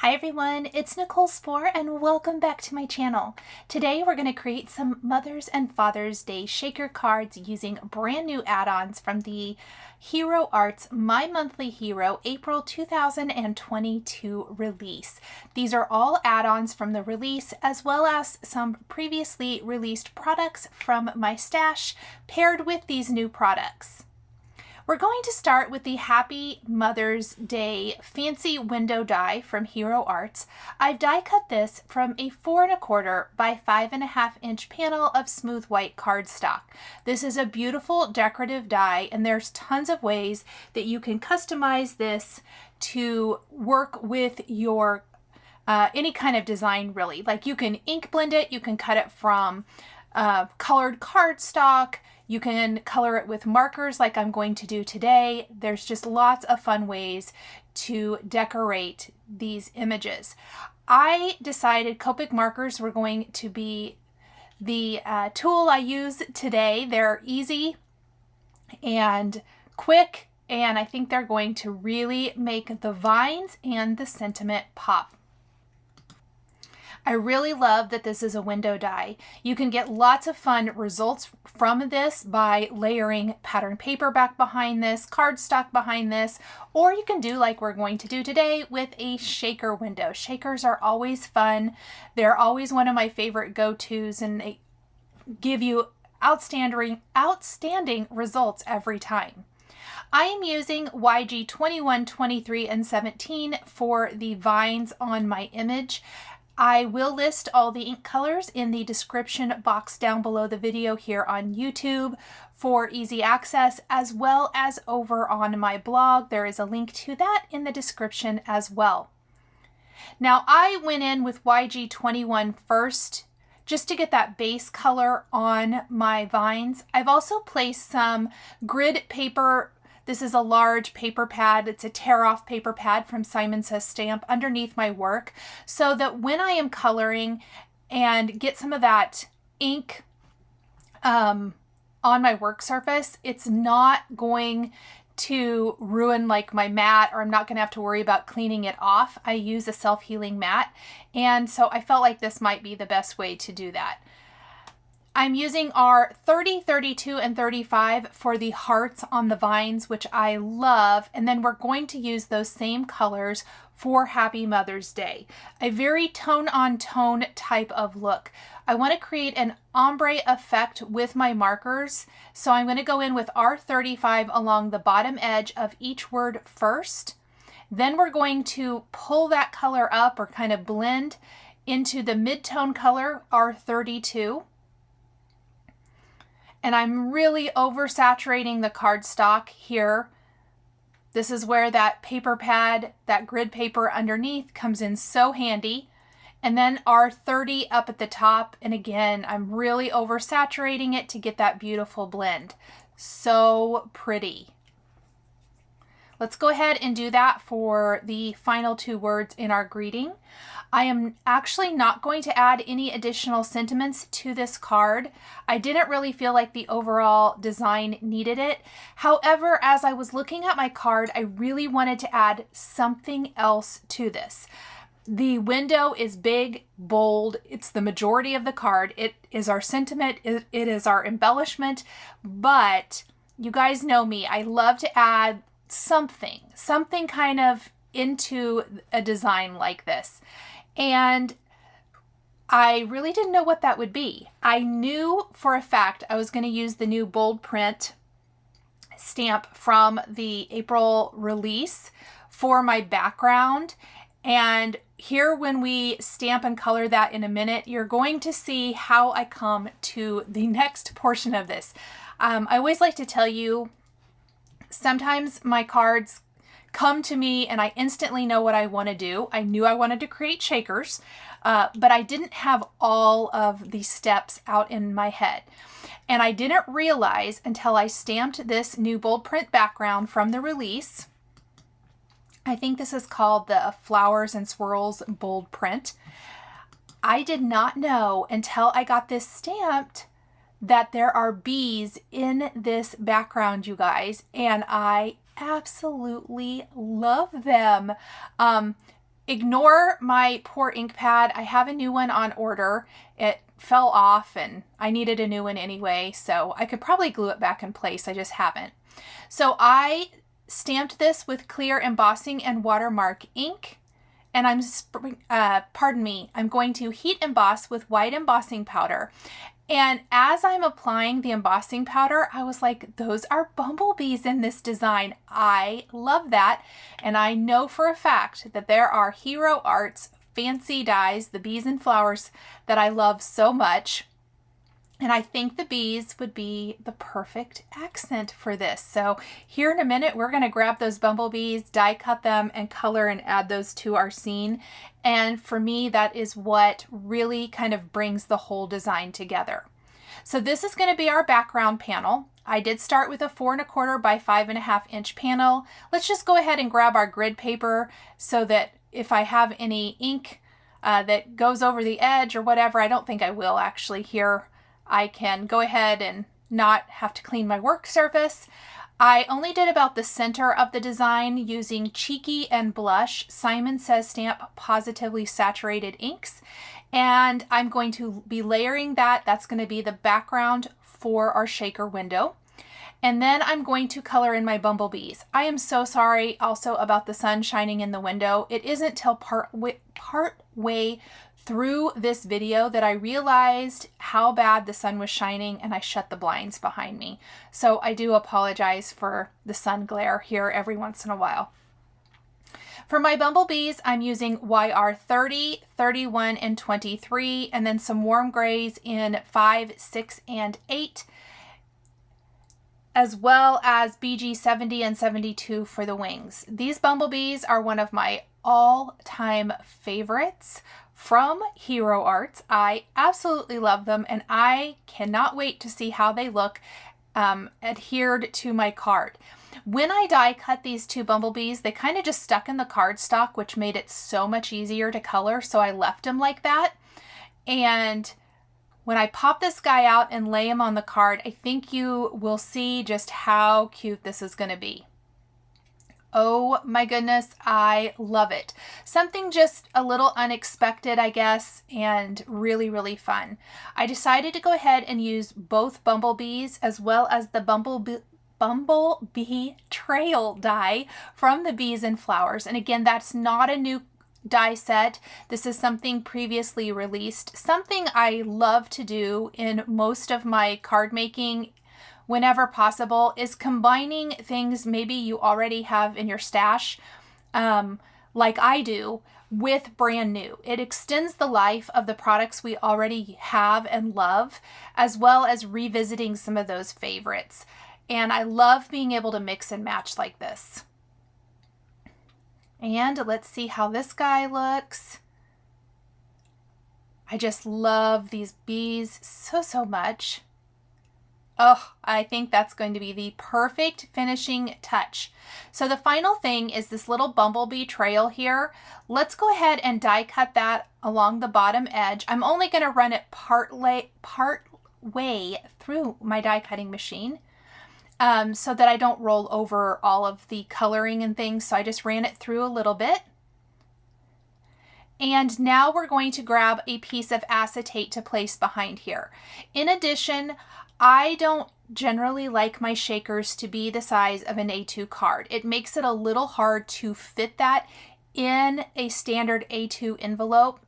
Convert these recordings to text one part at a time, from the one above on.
Hi everyone, it's Nichol Spohr and welcome back to my channel. Today we're going to create some Mother's and Father's Day shaker cards using brand new add-ons from the Hero Arts My Monthly Hero April 2022 release. These are all add-ons from the release as well as some previously released products from my stash paired with these new products. We're going to start with the Happy Mother's Day Fancy Window Die from Hero Arts. I've die cut this from a 4 1/4 by 5 1/2 inch panel of smooth white cardstock. This is a beautiful decorative die, and there's tons of ways that you can customize this to work with your any kind of design really. Like you can ink blend it, you can cut it from colored cardstock, you can color it with markers like I'm going to do today. There's just lots of fun ways to decorate these images. I decided Copic markers were going to be the tool I use today. They're easy and quick, and I think they're going to really make the vines and the sentiment pop. I really love that this is a window die. You can get lots of fun results from this by layering pattern paper back behind this, cardstock behind this, or you can do like we're going to do today with a shaker window. Shakers are always fun. They're always one of my favorite go-tos, and they give you outstanding results every time. I am using YG 21, 23, and 17 for the vines on my image. I will list all the ink colors in the description box down below the video here on YouTube for easy access, as well as over on my blog. There is a link to that in the description as well. Now I went in with YG 21 first just to get that base color on my vines. I've also placed some grid paper. This is a large paper pad. It's a tear-off paper pad from Simon Says Stamp underneath my work, so that when I am coloring and get some of that ink on my work surface, it's not going to ruin like my mat, or I'm not going to have to worry about cleaning it off. I use a self-healing mat, and so I felt like this might be the best way to do that. I'm using our 30, 32, and 35 for the hearts on the vines, which I love. And then we're going to use those same colors for Happy Mother's Day. A very tone-on-tone type of look. I want to create an ombre effect with my markers. So I'm going to go in with R35 along the bottom edge of each word first. Then we're going to pull that color up, or kind of blend into the mid-tone color, R32. And I'm really oversaturating the cardstock here. This is where that paper pad, that grid paper underneath, comes in so handy. And then R30 up at the top. And again, I'm really oversaturating it to get that beautiful blend. So pretty. Let's go ahead and do that for the final two words in our greeting. I am actually not going to add any additional sentiments to this card. I didn't really feel like the overall design needed it. However, as I was looking at my card, I really wanted to add something else to this. The window is big, bold. It's the majority of the card. It is our sentiment. It is our embellishment. But you guys know me. I love to add something kind of into a design like this. And I really didn't know what that would be. I knew for a fact I was going to use the new bold print stamp from the April release for my background. And here, when we stamp and color that in a minute, you're going to see how I come to the next portion of this. I always like to tell you, sometimes my cards come to me and I instantly know what I want to do. I knew I wanted to create shakers, but I didn't have all of the steps out in my head. And I didn't realize until I stamped this new bold print background from the release. I think this is called the Flowers and Swirls bold print. I did not know until I got this stamped that there are bees in this background, you guys, and I absolutely love them. Ignore my poor ink pad. I have a new one on order. It fell off and I needed a new one anyway, so I could probably glue it back in place. I just haven't. So I stamped this with clear embossing and watermark ink, and I'm going to heat emboss with white embossing powder. And as I'm applying the embossing powder, I was like, those are bumblebees in this design. I love that. And I know for a fact that there are Hero Arts fancy dies, the bees and flowers, that I love so much. And I think the bees would be the perfect accent for this. So here in a minute, we're going to grab those bumblebees, die cut them, and color and add those to our scene. And for me, that is what really kind of brings the whole design together. So this is going to be our background panel. I did start with a 4 1/4 by 5 1/2 inch panel. Let's just go ahead and grab our grid paper so that if I have any ink that goes over the edge or whatever, I don't think I will actually here. I can go ahead and not have to clean my work surface. I only did about the center of the design using Cheeky and Blush Simon Says Stamp Positively Saturated inks. And I'm going to be layering that. That's going to be the background for our shaker window. And then I'm going to color in my bumblebees. I am so sorry also about the sun shining in the window. It isn't till part way through this video that I realized how bad the sun was shining, and I shut the blinds behind me. So I do apologize for the sun glare here every once in a while. For my bumblebees, I'm using YR 30, 31, and 23, and then some warm grays in 5, 6, and 8, as well as BG 70 and 72 for the wings. These bumblebees are one of my all-time favorites from Hero Arts. I absolutely love them, and I cannot wait to see how they look adhered to my card. When I die cut these two bumblebees, they kind of just stuck in the cardstock, which made it so much easier to color, so I left them like that. And when I pop this guy out and lay him on the card, I think you will see just how cute this is going to be. Oh my goodness, I love it. Something just a little unexpected, I guess, and really, really fun. I decided to go ahead and use both bumblebees as well as the bumblebee trail die from the Bees and Flowers. And again, that's not a new die set. This is something previously released, something I love to do in most of my card making whenever possible, is combining things maybe you already have in your stash, like I do, with brand new. It extends the life of the products we already have and love, as well as revisiting some of those favorites. And I love being able to mix and match like this. And let's see how this guy looks. I just love these bees so much. Oh, I think that's going to be the perfect finishing touch. So the final thing is this little bumblebee trail here. Let's go ahead and die cut that along the bottom edge. I'm only going to run it part way through my die cutting machine so that I don't roll over all of the coloring and things. So I just ran it through a little bit. And now we're going to grab a piece of acetate to place behind here. In addition, I don't generally like my shakers to be the size of an A2 card. It makes it a little hard to fit that in a standard A2 envelope,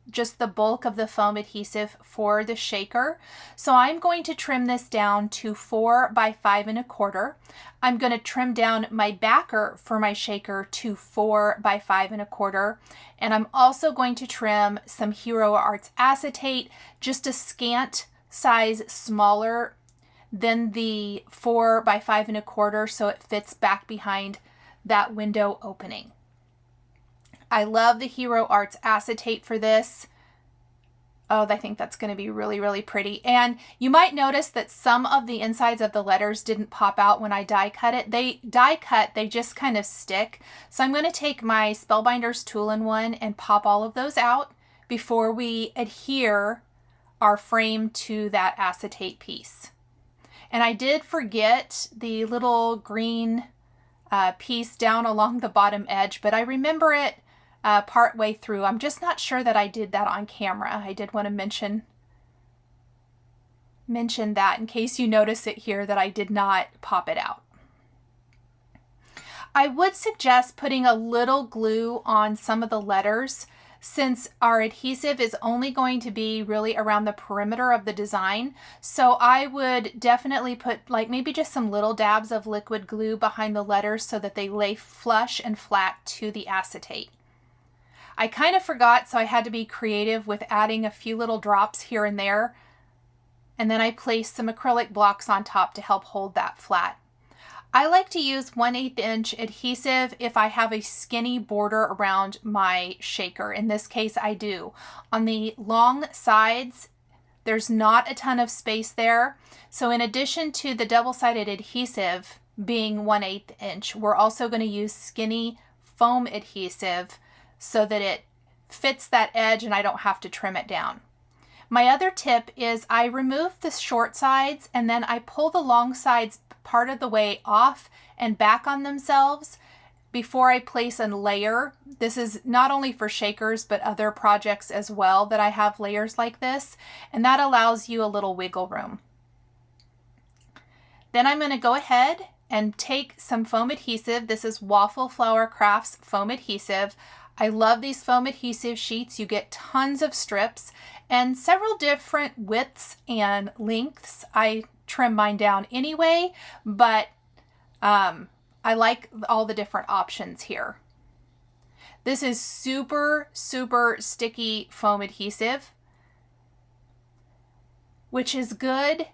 just the bulk of the foam adhesive for the shaker. So I'm going to trim this down to 4 by 5 1/4. I'm going to trim down my backer for my shaker to 4 by 5 1/4. And I'm also going to trim some Hero Arts acetate, just a scant size smaller than the 4 by 5 1/4, so it fits back behind that window opening. I love the Hero Arts acetate for this. Oh, I think that's going to be really, really pretty. And you might notice that some of the insides of the letters didn't pop out when I die cut it. They just kind of stick. So I'm going to take my Spellbinders Tool-in-One and pop all of those out before we adhere our frame to that acetate piece. And I did forget the little green piece down along the bottom edge, but I remember it part way through. I'm just not sure that I did that on camera. I did want to mention that in case you notice it here that I did not pop it out. I would suggest putting a little glue on some of the letters since our adhesive is only going to be really around the perimeter of the design. So I would definitely put like maybe just some little dabs of liquid glue behind the letters so that they lay flush and flat to the acetate. I kind of forgot, so I had to be creative with adding a few little drops here and there. And then I placed some acrylic blocks on top to help hold that flat. I like to use 1/8 inch adhesive if I have a skinny border around my shaker. In this case, I do. On the long sides, there's not a ton of space there. So in addition to the double-sided adhesive being 1/8 inch, we're also going to use skinny foam adhesive so that it fits that edge and I don't have to trim it down. My other tip is I remove the short sides and then I pull the long sides part of the way off and back on themselves before I place a layer. This is not only for shakers but other projects as well that I have layers like this, and that allows you a little wiggle room. Then I'm going to go ahead and take some foam adhesive. This is Waffle Flower Crafts foam adhesive. I love these foam adhesive sheets. You get tons of strips and several different widths and lengths. I trim mine down anyway, but I like all the different options here. This is super, super sticky foam adhesive, which is good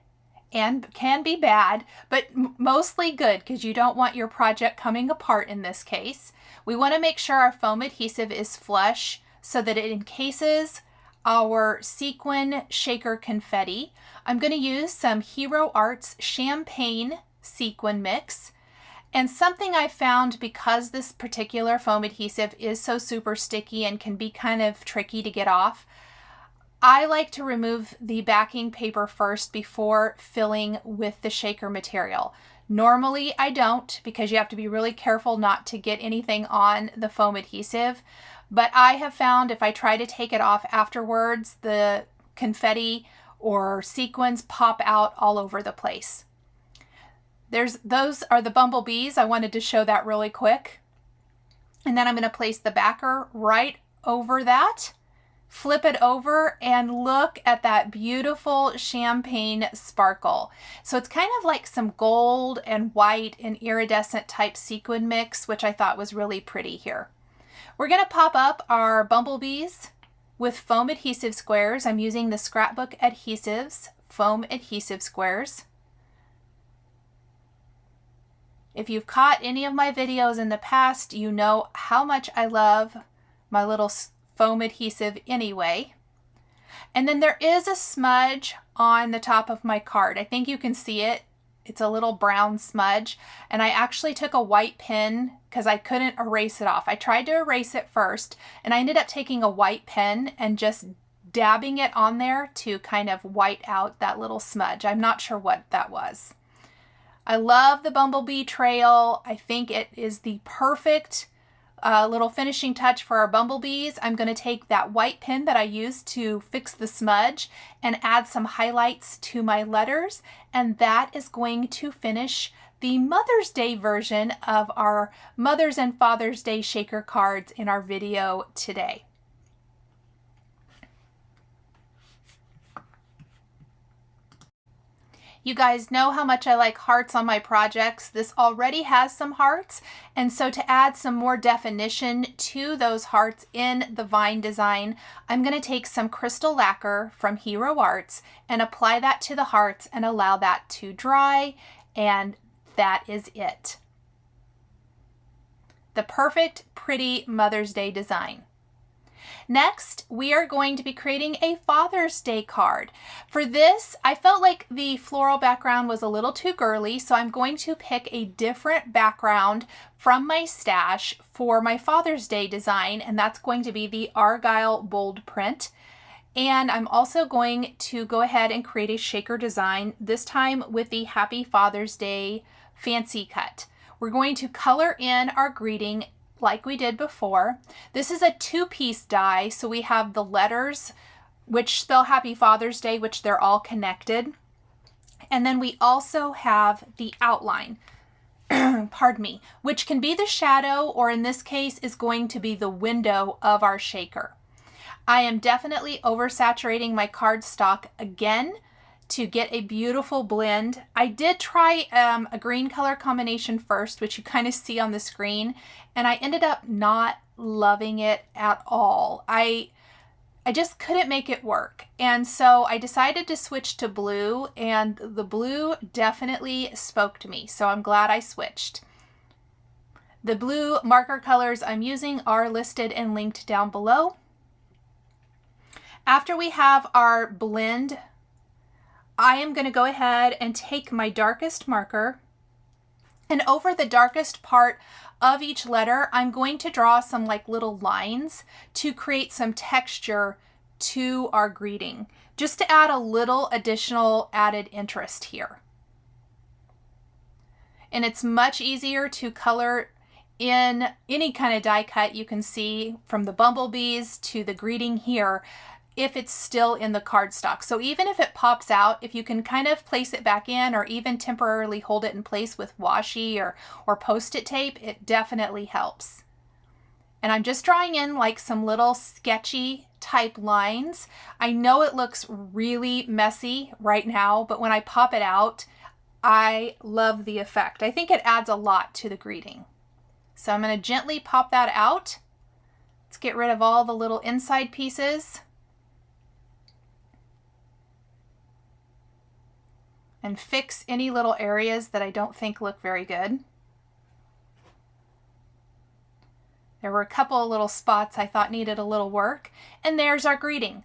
and can be bad, but mostly good because you don't want your project coming apart in this case. We want to make sure our foam adhesive is flush so that it encases our Sequin shaker confetti. I'm going to use some Hero Arts Champagne Sequin mix. And something I found, because this particular foam adhesive is so super sticky and can be kind of tricky to get off, I like to remove the backing paper first before filling with the shaker material. Normally I don't, because you have to be really careful not to get anything on the foam adhesive. But I have found if I try to take it off afterwards, the confetti or sequins pop out all over the place. Those are the bumblebees. I wanted to show that really quick. And then I'm going to place the backer right over that, flip it over, and look at that beautiful champagne sparkle. So it's kind of like some gold and white and iridescent type sequin mix, which I thought was really pretty here. We're going to pop up our bumblebees with foam adhesive squares. I'm using the Scrapbook Adhesives foam adhesive squares. If you've caught any of my videos in the past, you know how much I love my little foam adhesive anyway. And then there is a smudge on the top of my card. I think you can see it. It's a little brown smudge. And I actually took a white pen because I couldn't erase it off. I tried to erase it first, and I ended up taking a white pen and just dabbing it on there to kind of white out that little smudge. I'm not sure what that was. I love the bumblebee trail. I think it is the perfect little finishing touch for our bumblebees. I'm going to take that white pen that I used to fix the smudge and add some highlights to my letters, and that is going to finish the Mother's Day version of our Mother's and Father's Day shaker cards in our video today. You guys know how much I like hearts on my projects. This already has some hearts, and so to add some more definition to those hearts in the vine design, I'm going to take some crystal lacquer from Hero Arts and apply that to the hearts and allow that to dry, and that is it. The perfect, pretty Mother's Day design. Next, we are going to be creating a Father's Day card. For this, I felt like the floral background was a little too girly, so I'm going to pick a different background from my stash for my Father's Day design, and that's going to be the Argyle bold print. And I'm also going to go ahead and create a shaker design, this time with the Happy Father's Day fancy cut. We're going to color in our greeting like we did before. This is a two-piece die, so we have the letters which spell Happy Father's Day, which they're all connected. And then we also have the outline, pardon me, which can be the shadow, or in this case is going to be the window of our shaker. I am definitely oversaturating my cardstock again to get a beautiful blend. I did try a green color combination first, which you kind of see on the screen, and I ended up not loving it at all. I just couldn't make it work. And so I decided to switch to blue, and the blue definitely spoke to me. So I'm glad I switched. The blue marker colors I'm using are listed and linked down below. After we have our blend, I am going to go ahead and take my darkest marker, and over the darkest part of each letter, I'm going to draw some like little lines to create some texture to our greeting, just to add a little additional added interest here. And it's much easier to color in any kind of die cut. You can see from the bumblebees to the greeting here, if it's still in the cardstock. So even if it pops out, if you can kind of place it back in, or even temporarily hold it in place with washi or post-it tape, it definitely helps. And I'm just drawing in like some little sketchy type lines. I know it looks really messy right now, but when I pop it out, I love the effect. I think it adds a lot to the greeting. So I'm going to gently pop that out. Let's get rid of all the little inside pieces. And fix any little areas that I don't think look very good. There were a couple of little spots I thought needed a little work, and there's our greeting.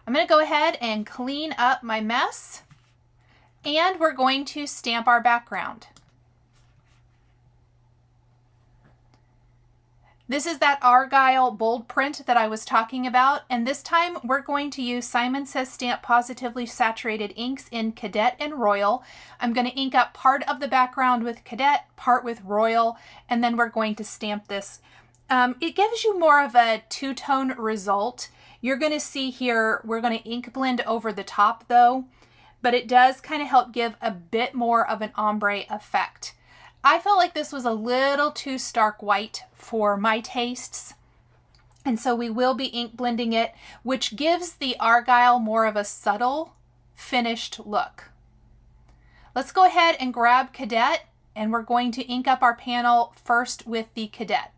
I'm going to go ahead and clean up my mess, and we're going to stamp our background. This is that ARGYLE bold print that I was talking about, and this time we're going to use Simon Says Stamp Positively Saturated inks in Cadette and Royal. I'm going to ink up part of the background with Cadette, part with Royal, and then we're going to stamp this. It gives you more of a two-tone result. You're going to see here, we're going to ink blend over the top though, but it does kind of help give a bit more of an ombre effect. I felt like this was a little too stark white for my tastes, and so we will be ink blending it, which gives the ARGYLE more of a subtle finished look. Let's go ahead and grab Cadette, and we're going to ink up our panel first with the Cadette.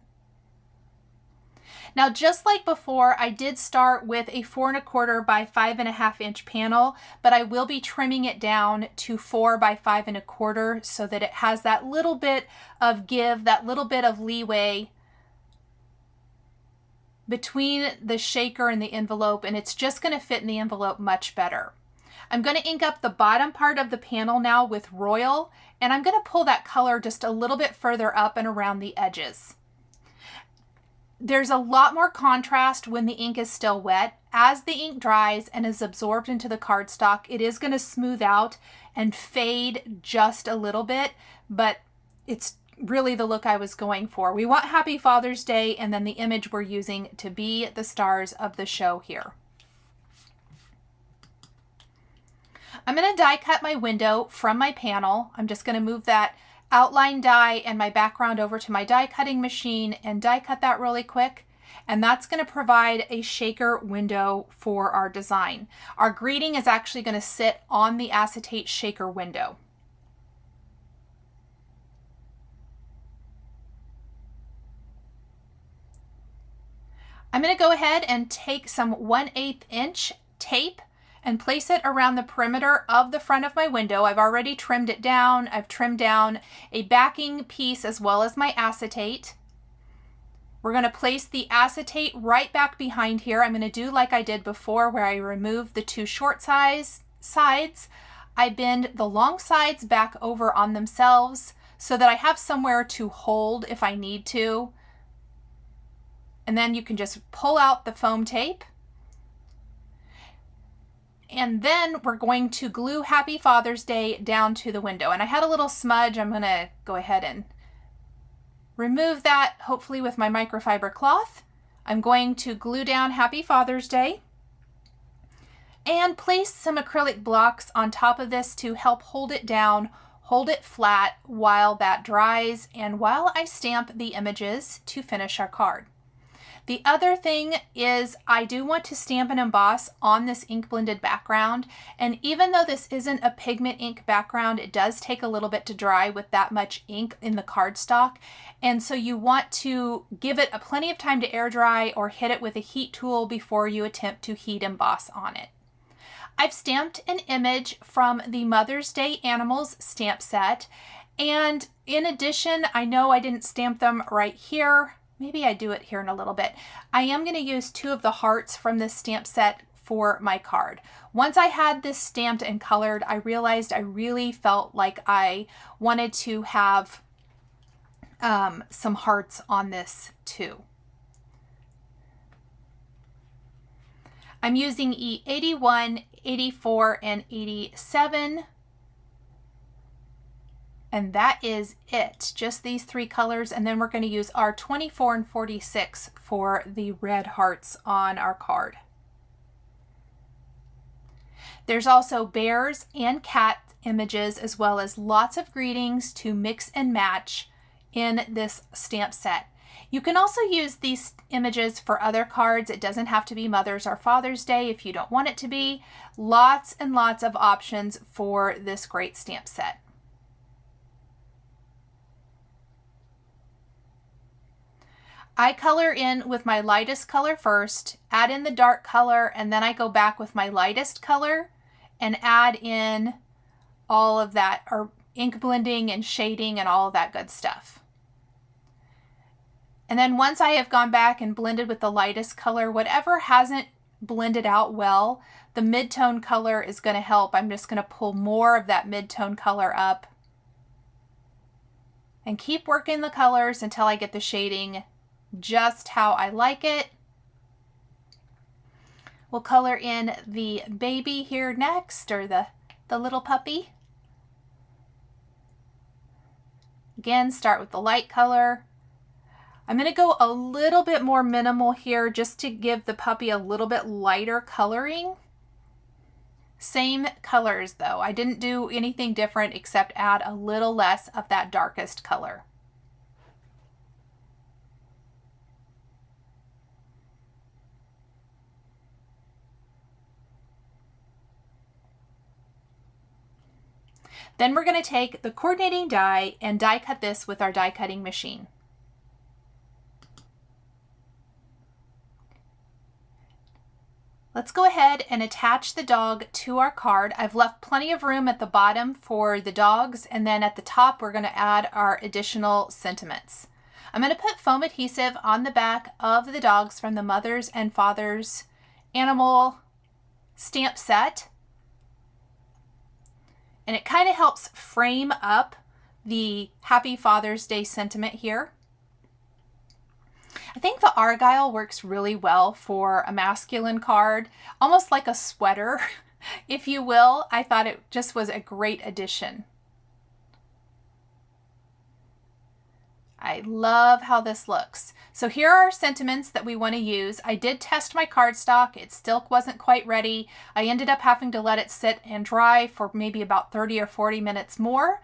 Now, just like before, I did start with a 4 1/4 by 5 1/2 inch panel, but I will be trimming it down to 4 by 5 1/4 so that it has that little bit of give, that little bit of leeway between the shaker and the envelope, and it's just going to fit in the envelope much better. I'm going to ink up the bottom part of the panel now with Royal, and I'm going to pull that color just a little bit further up and around the edges. There's a lot more contrast when the ink is still wet. As the ink dries and is absorbed into the cardstock, it is going to smooth out and fade just a little bit, but it's really the look I was going for. We want Happy Father's Day, and then the image we're using to be the stars of the show here. I'm going to die cut my window from my panel. I'm just going to move that outline die and my background over to my die cutting machine and die cut that really quick. And that's going to provide a shaker window for our design. Our greeting is actually going to sit on the acetate shaker window. I'm going to go ahead and take some 1/8 inch tape and place it around the perimeter of the front of my window. I've already trimmed it down. I've trimmed down a backing piece as well as my acetate. We're going to place the acetate right back behind here. I'm going to do like I did before, where I remove the two short sides. I bend the long sides back over on themselves so that I have somewhere to hold if I need to. And then you can just pull out the foam tape. And then we're going to glue Happy Father's Day down to the window. And I had a little smudge. I'm going to go ahead and remove that, hopefully with my microfiber cloth. I'm going to glue down Happy Father's Day and place some acrylic blocks on top of this to help hold it down, hold it flat while that dries and while I stamp the images to finish our card. The other thing is I do want to stamp and emboss on this ink blended background, and even though this isn't a pigment ink background, it does take a little bit to dry with that much ink in the cardstock, and so you want to give it plenty of time to air dry or hit it with a heat tool before you attempt to heat emboss on it. I've stamped an image from the Mother's Day Animals stamp set, and in addition, I know I didn't stamp them right here. Maybe I do it here in a little bit. I am going to use 2 of the hearts from this stamp set for my card. Once I had this stamped and colored, I realized I really felt like I wanted to have some hearts on this too. I'm using E81, 84, and 87. And that is it, just these 3 colors. And then we're going to use our 24 and 46 for the red hearts on our card. There's also bears and cat images, as well as lots of greetings to mix and match in this stamp set. You can also use these images for other cards. It doesn't have to be Mother's or Father's Day if you don't want it to be. Lots and lots of options for this great stamp set. I color in with my lightest color first, add in the dark color, and then I go back with my lightest color and add in all of that, or ink blending and shading and all of that good stuff. And then once I have gone back and blended with the lightest color, whatever hasn't blended out well, the mid-tone color is going to help. I'm just going to pull more of that mid-tone color up and keep working the colors until I get the shading just how I like it. We'll color in the baby here next, or the little puppy. Again, start with the light color. I'm going to go a little bit more minimal here just to give the puppy a little bit lighter coloring. Same colors though. I didn't do anything different except add a little less of that darkest color. Then we're going to take the coordinating die and die cut this with our die cutting machine. Let's go ahead and attach the dog to our card. I've left plenty of room at the bottom for the dogs, and then at the top we're going to add our additional sentiments. I'm going to put foam adhesive on the back of the dogs from the Mother's and Father's Animal stamp set. And it kind of helps frame up the Happy Father's Day sentiment here. I think the Argyle works really well for a masculine card, almost like a sweater, if you will. I thought it just was a great addition. I love how this looks. So here are our sentiments that we want to use. I did test my cardstock. It still wasn't quite ready. I ended up having to let it sit and dry for maybe about 30 or 40 minutes more.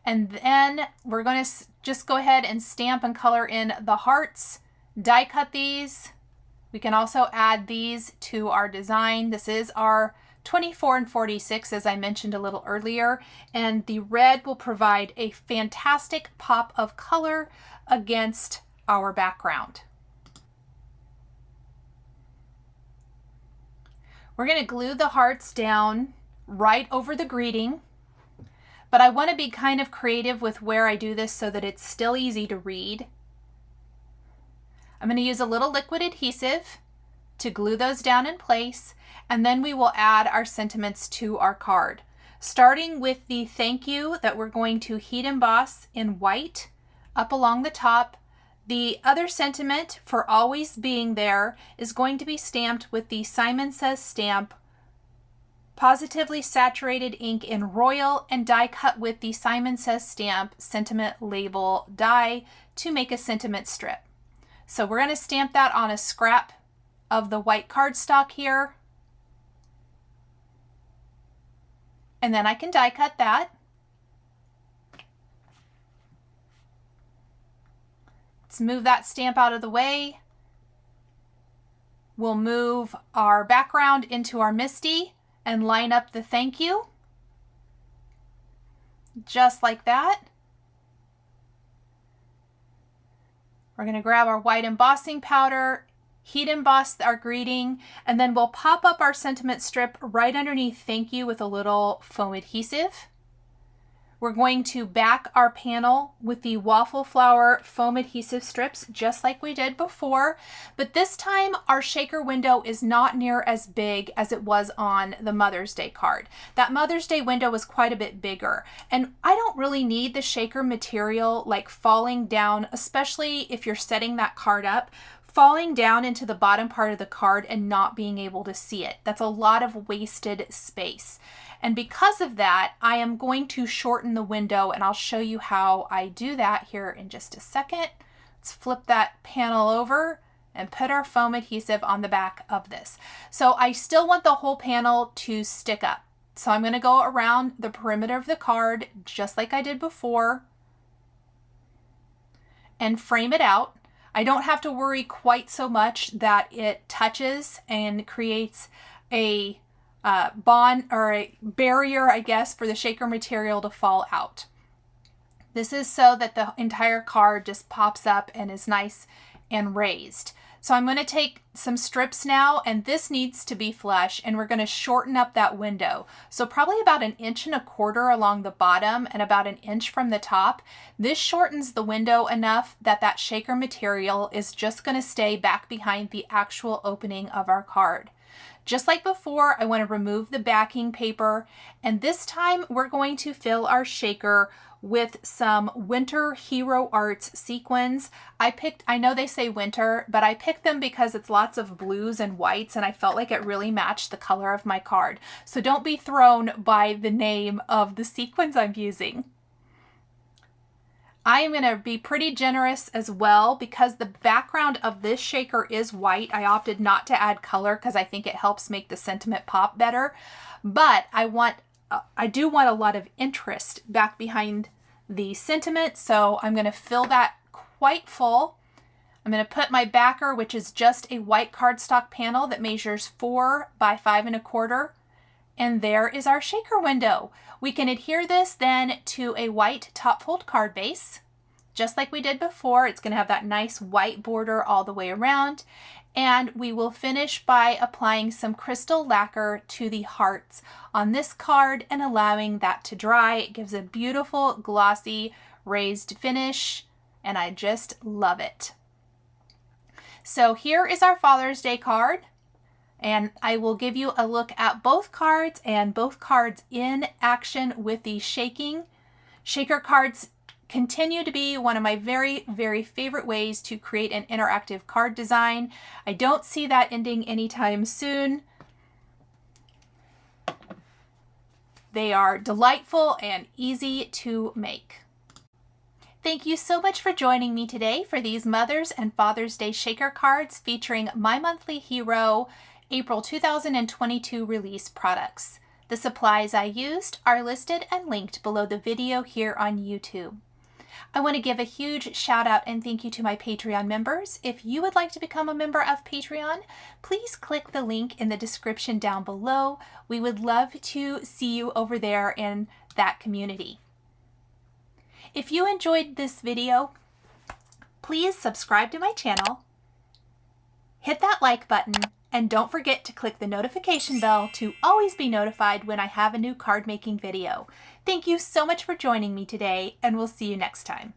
And then we're going to just go ahead and stamp and color in the hearts, die cut these. We can also add these to our design. This is our 24 and 46, as I mentioned a little earlier, and the red will provide a fantastic pop of color against our background. We're going to glue the hearts down right over the greeting, but I want to be kind of creative with where I do this so that it's still easy to read. I'm going to use a little liquid adhesive to glue those down in place, and then we will add our sentiments to our card, starting with the thank you that we're going to heat emboss in white up along the top. The other sentiment, for always being there, is going to be stamped with the Simon Says stamp Positively saturated ink in Royal and die cut with the Simon Says stamp sentiment label die to make a sentiment strip. So we're going to stamp that on a scrap of the white cardstock here. And then I can die cut that. Let's move that stamp out of the way. We'll move our background into our MISTI and line up the thank you. Just like that. We're going to grab our white embossing powder, heat emboss our greeting, and then we'll pop up our sentiment strip right underneath thank you with a little foam adhesive. We're going to back our panel with the Waffle Flower foam adhesive strips just like we did before, but this time our shaker window is not near as big as it was on the Mother's Day card. That Mother's Day window was quite a bit bigger, and I don't really need the shaker material like falling down, especially if you're setting that card up, falling down into the bottom part of the card and not being able to see it. That's a lot of wasted space. And because of that, I am going to shorten the window, and I'll show you how I do that here in just a second. Let's flip that panel over and put our foam adhesive on the back of this. So I still want the whole panel to stick up. So I'm going to go around the perimeter of the card just like I did before and frame it out. I don't have to worry quite so much that it touches and creates a bond or a barrier, I guess, for the shaker material to fall out. This is so that the entire card just pops up and is nice and raised. So I'm going to take some strips now, and this needs to be flush, and we're going to shorten up that window. So probably about 1.25 inches along the bottom and about 1 inch from the top. This shortens the window enough that that shaker material is just going to stay back behind the actual opening of our card. Just like before, I want to remove the backing paper, and this time we're going to fill our shaker with some Winter Hero Arts sequins. I know they say winter, but I picked them because it's lots of blues and whites, and I felt like it really matched the color of my card. So don't be thrown by the name of the sequins I'm using. I am going to be pretty generous as well because the background of this shaker is white. I opted not to add color because I think it helps make the sentiment pop better. But I do want a lot of interest back behind the sentiment, so I'm going to fill that quite full. I'm going to put my backer, which is just a white cardstock panel that measures 4 by 5 1/4. And there is our shaker window. We can adhere this then to a white top fold card base. Just like we did before, it's going to have that nice white border all the way around. And we will finish by applying some crystal lacquer to the hearts on this card and allowing that to dry. It gives a beautiful glossy raised finish, and I just love it. So here is our Father's Day card. And I will give you a look at both cards and both cards in action with the shaking. Shaker cards continue to be one of my very, very favorite ways to create an interactive card design. I don't see that ending anytime soon. They are delightful and easy to make. Thank you so much for joining me today for these Mother's and Father's Day shaker cards featuring My Monthly Hero April 2022 release products. The supplies I used are listed and linked below the video here on YouTube. I want to give a huge shout out and thank you to my Patreon members. If you would like to become a member of Patreon, please click the link in the description down below. We would love to see you over there in that community. If you enjoyed this video, please subscribe to my channel, hit that like button, and don't forget to click the notification bell to always be notified when I have a new card making video. Thank you so much for joining me today, and we'll see you next time.